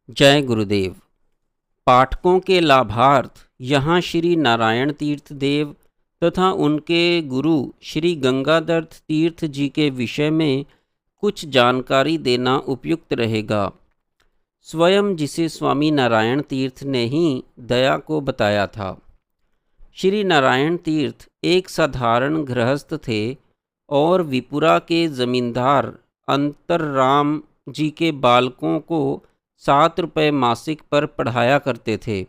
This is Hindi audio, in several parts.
जय गुरुदेव। पाठकों के लाभार्थ यहाँ श्री नारायण तीर्थ देव तथा उनके गुरु श्री गंगाधर तीर्थ जी के विषय में कुछ जानकारी देना उपयुक्त रहेगा। स्वयं जिसे स्वामी नारायण तीर्थ ने ही दया को बताया था। श्री नारायण तीर्थ एक साधारण गृहस्थ थे और विपुरा के जमींदार अंतरराम जी के बालकों को 7 रुपये मासिक पर पढ़ाया करते थे।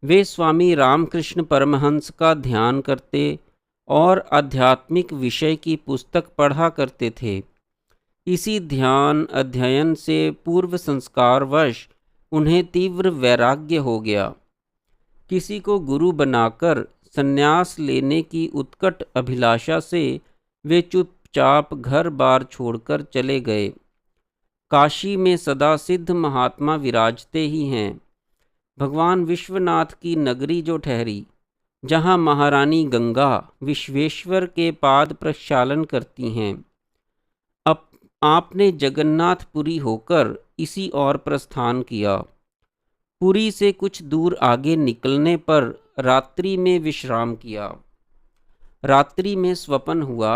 वे स्वामी रामकृष्ण परमहंस का ध्यान करते और आध्यात्मिक विषय की पुस्तक पढ़ा करते थे। इसी ध्यान अध्ययन से पूर्व संस्कारवश उन्हें तीव्र वैराग्य हो गया। किसी को गुरु बनाकर संन्यास लेने की उत्कट अभिलाषा से वे चुपचाप घर बार छोड़कर चले गए। काशी में सदा सिद्ध महात्मा विराजते ही हैं। भगवान विश्वनाथ की नगरी जो ठहरी, जहाँ महारानी गंगा विश्वेश्वर के पाद प्रक्षालन करती हैं, अब आपने जगन्नाथपुरी होकर इसी और प्रस्थान किया। पुरी से कुछ दूर आगे निकलने पर रात्रि में विश्राम किया। रात्रि में स्वप्न हुआ,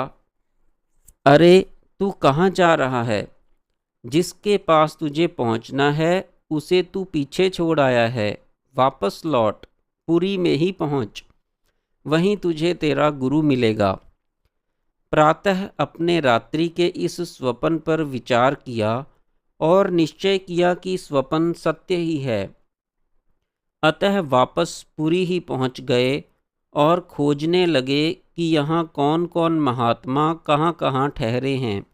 अरे तू कहाँ जा रहा है? जिसके पास तुझे पहुंचना है उसे तू पीछे छोड़ आया है। वापस लौट, पुरी में ही पहुंच, वहीं तुझे तेरा गुरु मिलेगा। प्रातः अपने रात्रि के इस स्वप्न पर विचार किया और निश्चय किया कि स्वप्न सत्य ही है। अतः वापस पुरी ही पहुंच गए और खोजने लगे कि यहाँ कौन कौन महात्मा कहाँ कहाँ ठहरे हैं।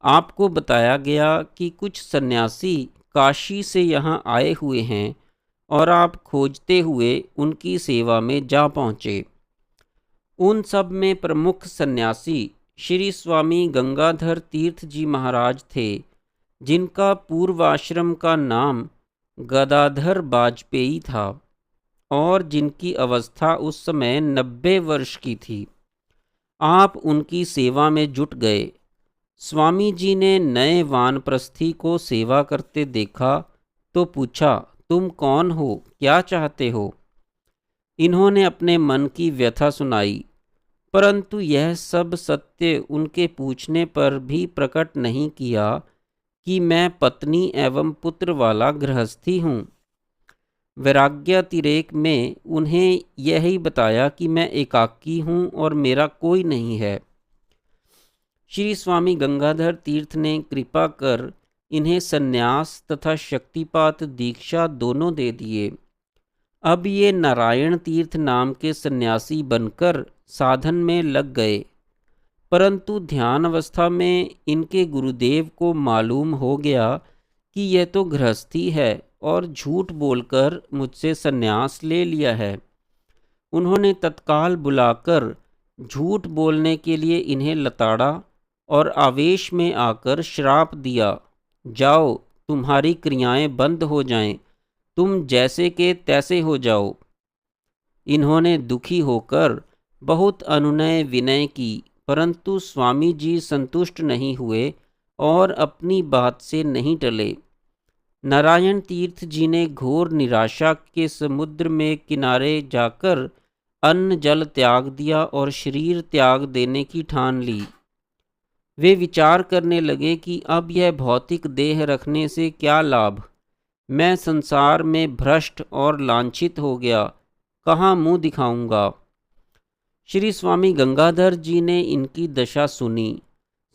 आपको बताया गया कि कुछ सन्यासी काशी से यहाँ आए हुए हैं और आप खोजते हुए उनकी सेवा में जा पहुँचे। उन सब में प्रमुख सन्यासी श्री स्वामी गंगाधर तीर्थ जी महाराज थे, जिनका पूर्वाश्रम का नाम गदाधर वाजपेयी था और जिनकी अवस्था उस समय 90 वर्ष की थी। आप उनकी सेवा में जुट गए। स्वामी जी ने नए वानप्रस्थी को सेवा करते देखा तो पूछा, तुम कौन हो, क्या चाहते हो? इन्होंने अपने मन की व्यथा सुनाई, परंतु यह सब सत्य उनके पूछने पर भी प्रकट नहीं किया कि मैं पत्नी एवं पुत्र वाला गृहस्थी हूँ। वैराग्यातिरेक में उन्हें यही बताया कि मैं एकाकी हूँ और मेरा कोई नहीं है। श्री स्वामी गंगाधर तीर्थ ने कृपा कर इन्हें सन्यास तथा शक्तिपात दीक्षा दोनों दे दिए। अब ये नारायण तीर्थ नाम के सन्यासी बनकर साधन में लग गए, परंतु ध्यान अवस्था में इनके गुरुदेव को मालूम हो गया कि यह तो गृहस्थी है और झूठ बोलकर मुझसे सन्यास ले लिया है। उन्होंने तत्काल बुलाकर झूठ बोलने के लिए इन्हें लताड़ा और आवेश में आकर श्राप दिया, जाओ तुम्हारी क्रियाएं बंद हो जाएं, तुम जैसे के तैसे हो जाओ। इन्होंने दुखी होकर बहुत अनुनय विनय की, परंतु स्वामी जी संतुष्ट नहीं हुए और अपनी बात से नहीं टले। नारायण तीर्थ जी ने घोर निराशा के समुद्र में किनारे जाकर अन्न जल त्याग दिया और शरीर त्याग देने की ठान ली। वे विचार करने लगे कि अब यह भौतिक देह रखने से क्या लाभ, मैं संसार में भ्रष्ट और लांछित हो गया, कहाँ मुँह दिखाऊंगा। श्री स्वामी गंगाधर जी ने इनकी दशा सुनी।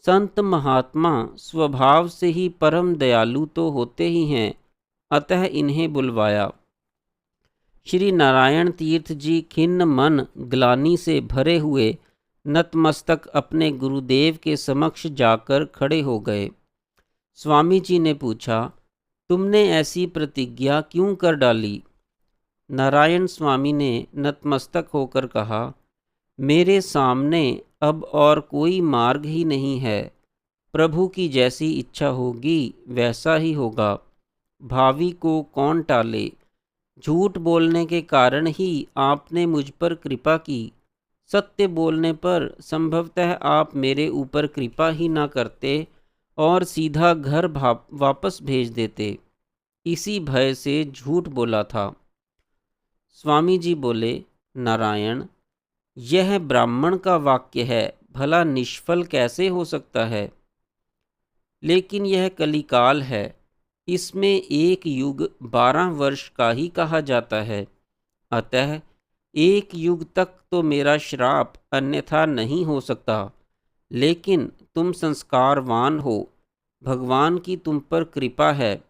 संत महात्मा स्वभाव से ही परम दयालु तो होते ही हैं, अतः इन्हें बुलवाया। श्री नारायण तीर्थ जी खिन्न मन ग्लानि से भरे हुए नतमस्तक अपने गुरुदेव के समक्ष जाकर खड़े हो गए। स्वामी जी ने पूछा, तुमने ऐसी प्रतिज्ञा क्यों कर डाली? नारायण स्वामी ने नतमस्तक होकर कहा, मेरे सामने अब और कोई मार्ग ही नहीं है। प्रभु की जैसी इच्छा होगी वैसा ही होगा। भावी को कौन टाले? झूठ बोलने के कारण ही आपने मुझ पर कृपा की। सत्य बोलने पर संभवतः आप मेरे ऊपर कृपा ही ना करते और सीधा घर वापस भेज देते। इसी भय से झूठ बोला था। स्वामी जी बोले, नारायण, यह ब्राह्मण का वाक्य है, भला निष्फल कैसे हो सकता है? लेकिन यह कलिकाल है, इसमें एक युग 12 वर्ष का ही कहा जाता है। अतः एक युग तक तो मेरा श्राप अन्यथा नहीं हो सकता। लेकिन तुम संस्कारवान हो, भगवान की तुम पर कृपा है,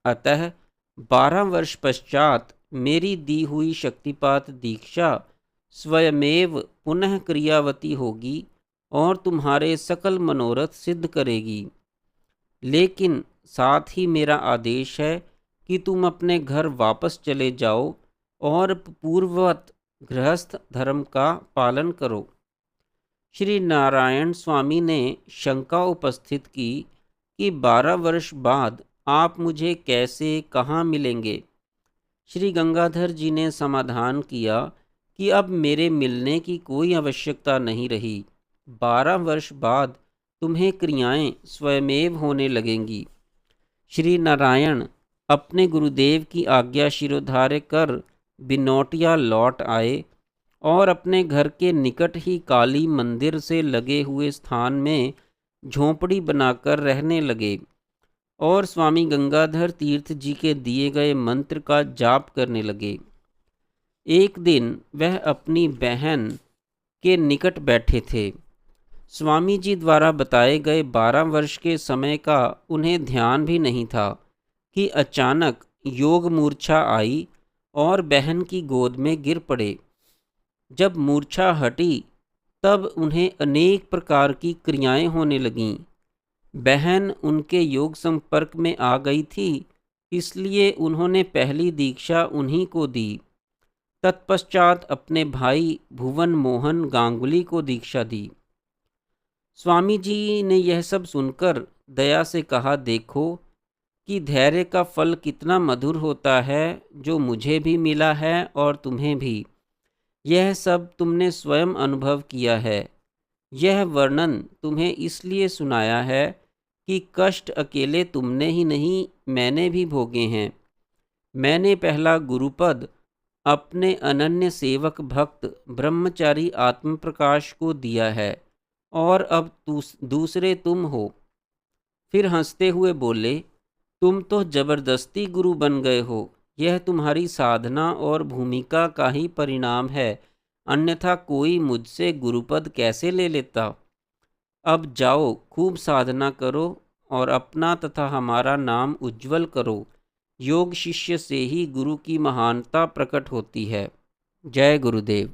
अतः 12 वर्ष पश्चात मेरी दी हुई शक्तिपात दीक्षा स्वयमेव पुनः क्रियावती होगी और तुम्हारे सकल मनोरथ सिद्ध करेगी। लेकिन साथ ही मेरा आदेश है कि तुम अपने घर वापस चले जाओ और पूर्ववत गृहस्थ धर्म का पालन करो। श्री नारायण स्वामी ने शंका उपस्थित की कि 12 वर्ष बाद आप मुझे कैसे कहाँ मिलेंगे? श्री गंगाधर जी ने समाधान किया कि अब मेरे मिलने की कोई आवश्यकता नहीं रही। 12 वर्ष बाद तुम्हें क्रियाएं स्वयमेव होने लगेंगी। श्री नारायण अपने गुरुदेव की आज्ञा शिरोधार्य कर बिनौटिया लौट आए और अपने घर के निकट ही काली मंदिर से लगे हुए स्थान में झोंपड़ी बनाकर रहने लगे और स्वामी गंगाधर तीर्थ जी के दिए गए मंत्र का जाप करने लगे। एक दिन वह अपनी बहन के निकट बैठे थे। स्वामी जी द्वारा बताए गए 12 वर्ष के समय का उन्हें ध्यान भी नहीं था कि अचानक योग मूर्छा आई और बहन की गोद में गिर पड़े। जब मूर्छा हटी तब उन्हें अनेक प्रकार की क्रियाएं होने लगीं। बहन उनके योग संपर्क में आ गई थी, इसलिए उन्होंने पहली दीक्षा उन्हीं को दी। तत्पश्चात अपने भाई भुवन मोहन गांगुली को दीक्षा दी। स्वामी जी ने यह सब सुनकर दया से कहा, देखो कि धैर्य का फल कितना मधुर होता है, जो मुझे भी मिला है और तुम्हें भी। यह सब तुमने स्वयं अनुभव किया है। यह वर्णन तुम्हें इसलिए सुनाया है कि कष्ट अकेले तुमने ही नहीं, मैंने भी भोगे हैं। मैंने पहला गुरुपद अपने अनन्य सेवक भक्त ब्रह्मचारी आत्मप्रकाश को दिया है और अब दूसरे तुम हो। फिर हंसते हुए बोले, तुम तो जबरदस्ती गुरु बन गए हो। यह तुम्हारी साधना और भूमिका का ही परिणाम है, अन्यथा कोई मुझसे गुरुपद कैसे ले लेता। अब जाओ, खूब साधना करो और अपना तथा हमारा नाम उज्जवल करो। योग शिष्य से ही गुरु की महानता प्रकट होती है। जय गुरुदेव।